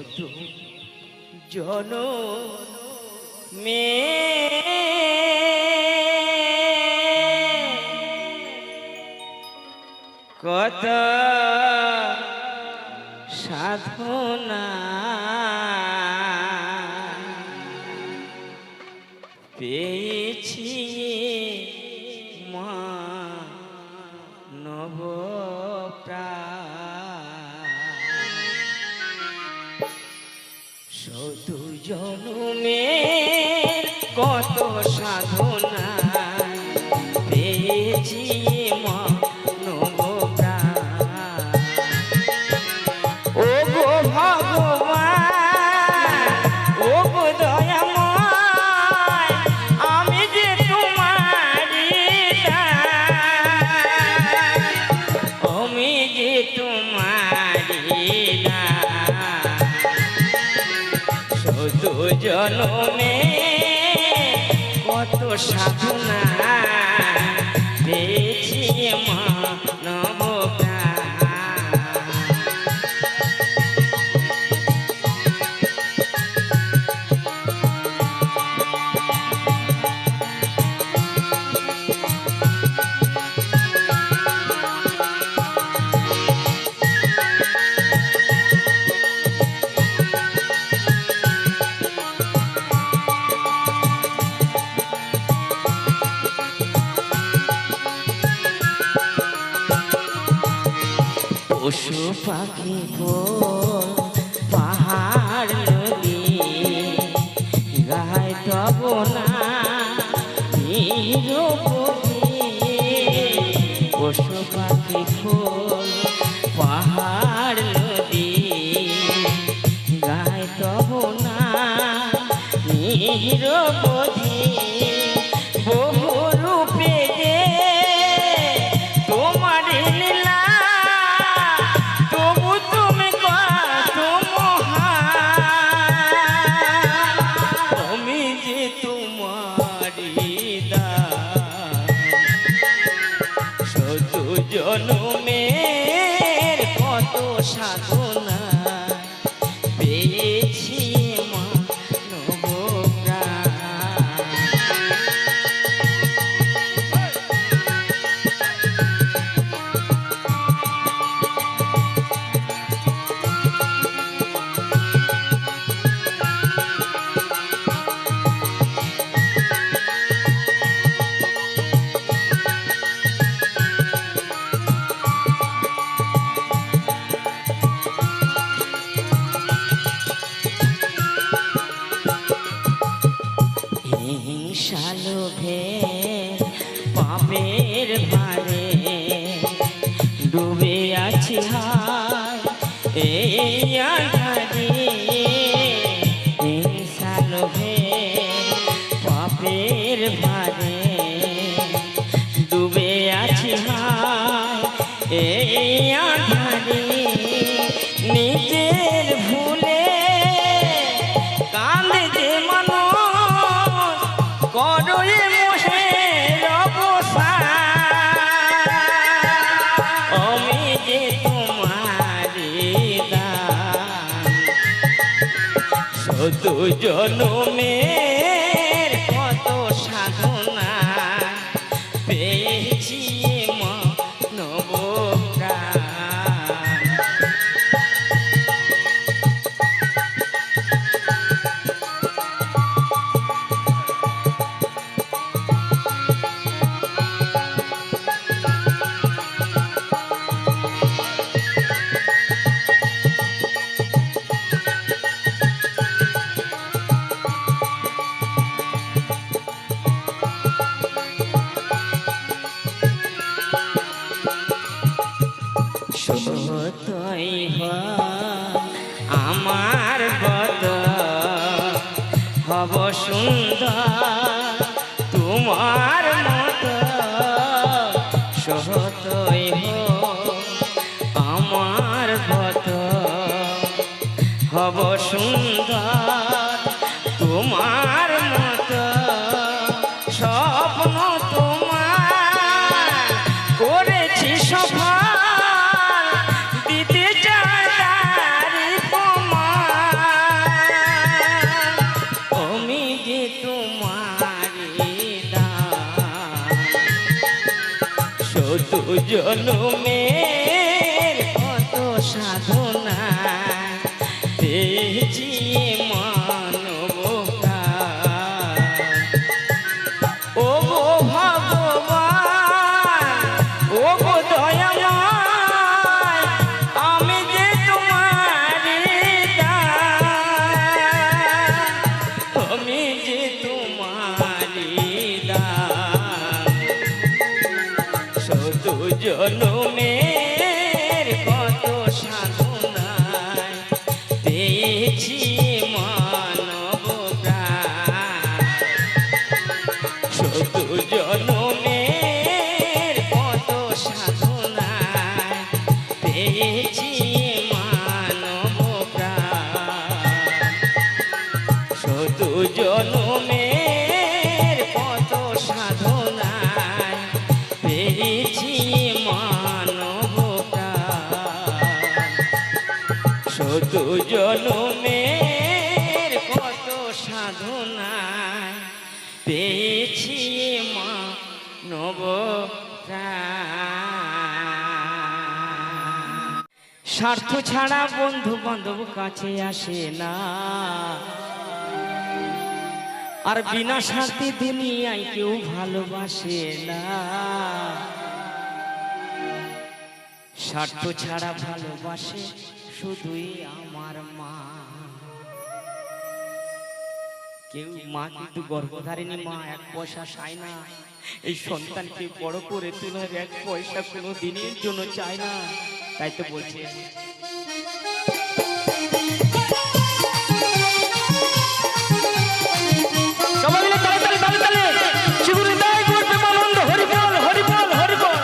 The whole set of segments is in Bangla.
শত জনমে কত সাধনা পেয়েছি মানব প্রাণ শত জনমের কত সাধনা পেয়েছি মানব প্রাণ ও গো ভগবান ও গো দয়াময় আমি যে তোমারি আমি যে তোমারি শত জনমে কত সাধনা পেয়েছি মানব পশু পাখি ফুল পাহাড় নদী গায় তব না পশু পাখি ফুল পাহাড় নদী গায় তব না নিরবধি বহু রূপে যে তোমার লীলা জনমের কত সাধনা পেয়েছি মানব হিংসালোভে পাপের ভারে ডুবে আছি হায় এই আধারে হিংসালোভে পাপের ভারে ডুবে আছি হায় এই আধারে নিজের ভুলে কান্দে যে করয়ে মোহের অবসান আমি যে তোমারি দান শত জনমের কত সাধনা পেয়েছি মানব প্রাণ সতই আমার বদ হব সুন্দর তোমার মত সতই আমার বদ হব সুন্দর তোমার মত স্বপ্ন তোমার করেছি সফল দিতে চাই তারি প্রমাণ জনমের কত সাধনা পেয়েছি মানব প্রাণ। ও গো ভগবান, ও গো দয়াময়, আমি যে তোমারই দাস, আমি যে তোমারই দাস। শত জনমের কত সাধনায় পেয়েছি মানব প্রাণ। শত জনমের কত সাধনায় পেয়েছি মানব প্রাণ। শত জনমের কত সাধনায় পেয়েছি মানব প্রাণ। শত জনমের কত সাধনায় পেয়েছি মানব প্রাণ। স্বার্থ ছাড়া বন্ধু বান্ধব কাছে আসে না, আর বিনা স্বার্থে দুনিয়ায় কেউ ভালোবাসে না। স্বার্থ ছাড়া ভালোবাসে শুধুই আমার মা। কেউ মা কিন্তু গর্ভধারিণী মা, এক পয়সা চায় না। এই সন্তানকে বড় করে তোলার এক পয়সা কোনো দিনের জন্য চায় না। তাই তো বলছে সবাই মিলে তালে তালে তালে তালে শিবুরে দায় করতে আনন্দ। হরি বল, হরি বল, হরি বল।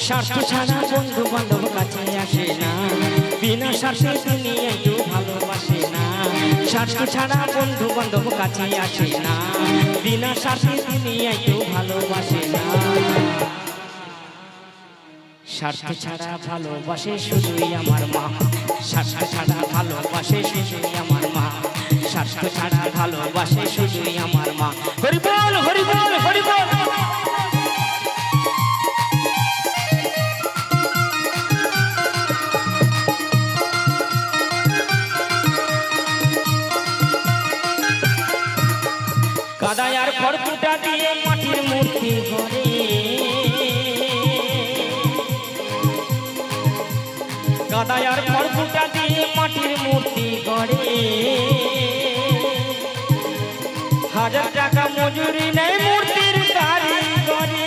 স্বার্থ ছাড়া বন্ধু বান্ধব কাছে আসে না, বিনা স্বার্থে দুনিয়ায় কেউ ভালোবাসে না। স্বার্থ ছাড়া বন্ধু বান্ধব কাছে আসে না, বিনা স্বার্থে দুনিয়ায় কেউ ভালোবাসে না। স্বার্থ ছাড়া ভালোবাসে শুধুই আমার মা। স্বার্থ ছাড়া ভালোবাসে শুধুই আমার মা। স্বার্থ ছাড়া ভালোবাসে শুধুই আমার মা। হরি বল, হরি বল, হরি বল। কাদায় আর খড়কুটা দিয়ে মাটির মূর্তি গড়ে, কাদায় আর খড়কুটা দিয়ে মাটির মূর্তি গড়ে। 1000 টাকা মজুরি নেই মূর্তির কারিগরে।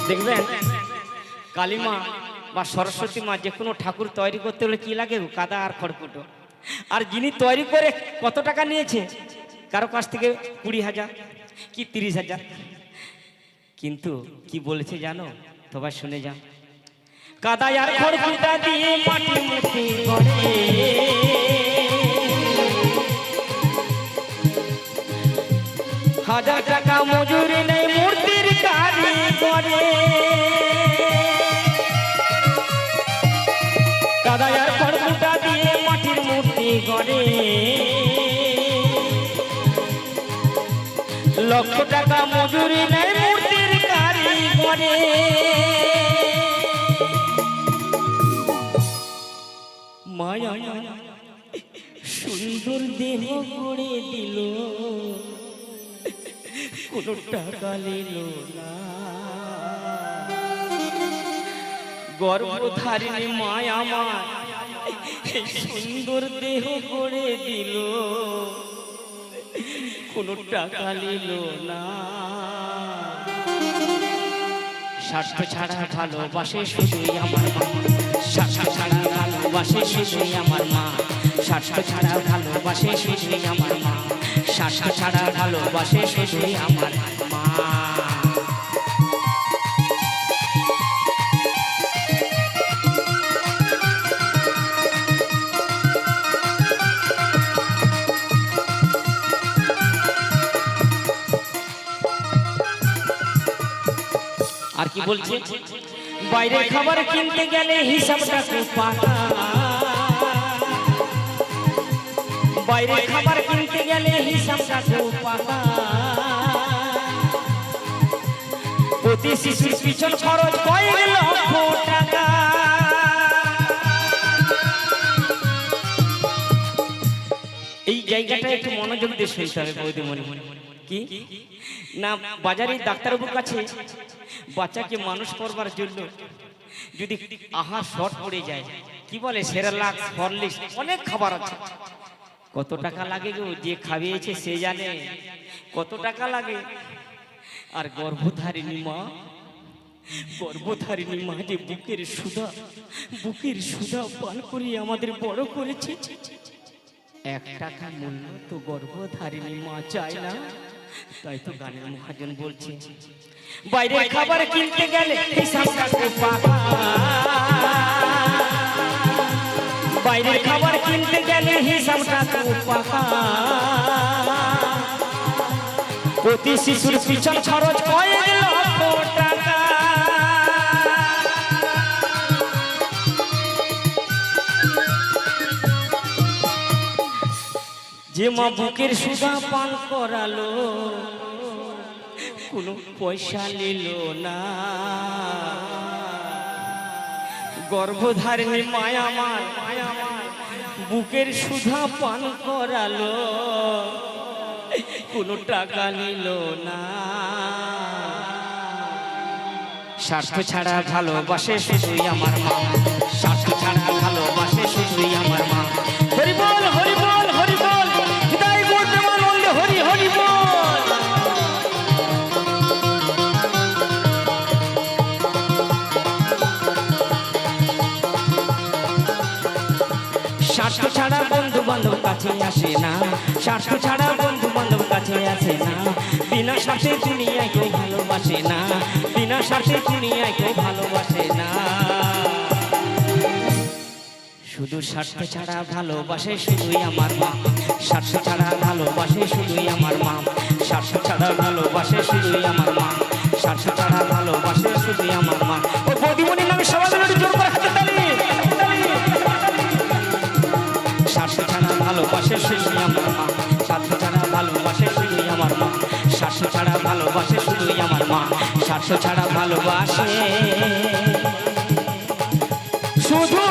দেখবেন কালীমা বা সরস্বতী মা যে কোনো ঠাকুর তৈরি করতে হলে কি লাগে? কাদা আর খড়কুটো। আর যিনি তৈরি করে কত টাকা নিয়েছে? কারো কাছ থেকে 20,000 কি 30,000। কিন্তু কি বলেছে জানো? সবাই শুনে যান। কাদা আর খড়কুটা দিয়ে মাটির মূর্তি গড়ে, 1000 টাকা মজুরি নেই মূর্তির কারিগরে। কাদা আর খড়কুটা দিয়ে মাটির মূর্তি গড়ে, 1,00,000 টাকা মজুরি নেই মূর্তির কারিগরে। মায়া সুন্দর দেহ গড়ে দিল, কোনো টাকা নিল না। গর্ভধারিণী মায়া আমার সুন্দর দেহ গড়ে দিল, কোনো টাকা নিল না। স্বার্থ ছাড়া ভালোবাসে শুধুই আমার মা। স্বার্থ ছাড়া ভালোবাসে শুধুই আমার মা। স্বার্থ ছাড়া ভালোবাসে শুধুই আমার মা। স্বার্থ ছাড়া ভালোবাসে শুধুই আমার মা। আর কি বলছে? বাইরে খাবার কিনতে গেলে হিসাবটা খুব পাকা। বাইরে খাবার কিনতে গেলে হিসাবটা খুব পাকা, প্রতি শিশুর পিছন খরচ কয়েক লক্ষ টাকা। এই জায়গাটা একটু মনোযোগ দিয়ে শুনতে হবে বৌদি মনে কি না, বাজারে ডাক্তারবাবুর কাছে বাচ্চাকে মানুষ করবার জন্য যদি আহার শর্ট পড়ে যায়, কি বলে সেরেলাক্স, হরলিক্স, অনেক খাবার আছে, কত টাকা লাগে গো, যে খাইয়েছে সে জানে কত টাকা লাগে। আর গর্ভধারিণী মা যে বুকের সুধা পান করিয়ে আমাদের বড় করেছে, 1 টাকা মূল্য তো গর্ভধারিণী মা চায় না। তাই তো গানের মহাজন বলছে, বাইরে খাবার কিনতে গেলে হিসাবটা খুব পাকা, বাইরে খাবার কিনতে গেলে হিসাবটা খুব পাকা, প্রতি শিশুর পিছন খরচ কয়েক লক্ষ টাকা। যে মা বুকের সুধা পান করালো, কোনো পয়সা নিল না, গর্ভধারিণী মায়া আমার বুকের সুধা পান করালো, কোনো টাকা নিল না। স্বার্থ ছাড়া ভালোবাসে শুধুই আমার মা, স্বার্থ ছাড়া ভালোবাসে শুধুই আমার মা। হরি বল হরি বল হরি বল, হৃদয় বর্তমান হরি হরি বল। স্বার্থ ছাড়া বন্ধু বান্ধব কাছে আসে না, স্বার্থ ছাড়া বন্ধু বান্ধব কাছে আসে না, বিনা স্বার্থে দুনিয়ায় কেউ ভালোবাসে না, বিনা স্বার্থে দুনিয়ায় কেউ ভালোবাসে না। শুধু স্বার্থ ছাড়া ভালোবাসে শুধুই আমার মা, স্বার্থ ছাড়া ভালোবাসে শুধুই আমার মা, স্বার্থ ছাড়া ভালোবাসে শুধুই আমার মা, স্বার্থ ছাড়া ভালোবাসে শুধুই আমার মা। ও বৌদিমণির নামে সবাই জোর করে হাতে তালি। স্বার্থ ছাড়া ভালোবাসে শুধুই আমার মা, স্বার্থ ছাড়া ভালোবাসে শুধুই আমার মা, স্বার্থ ছাড়া ভালোবাসে শুধুই আমার মা, স্বার্থ ছাড়া ভালোবাসে শুধু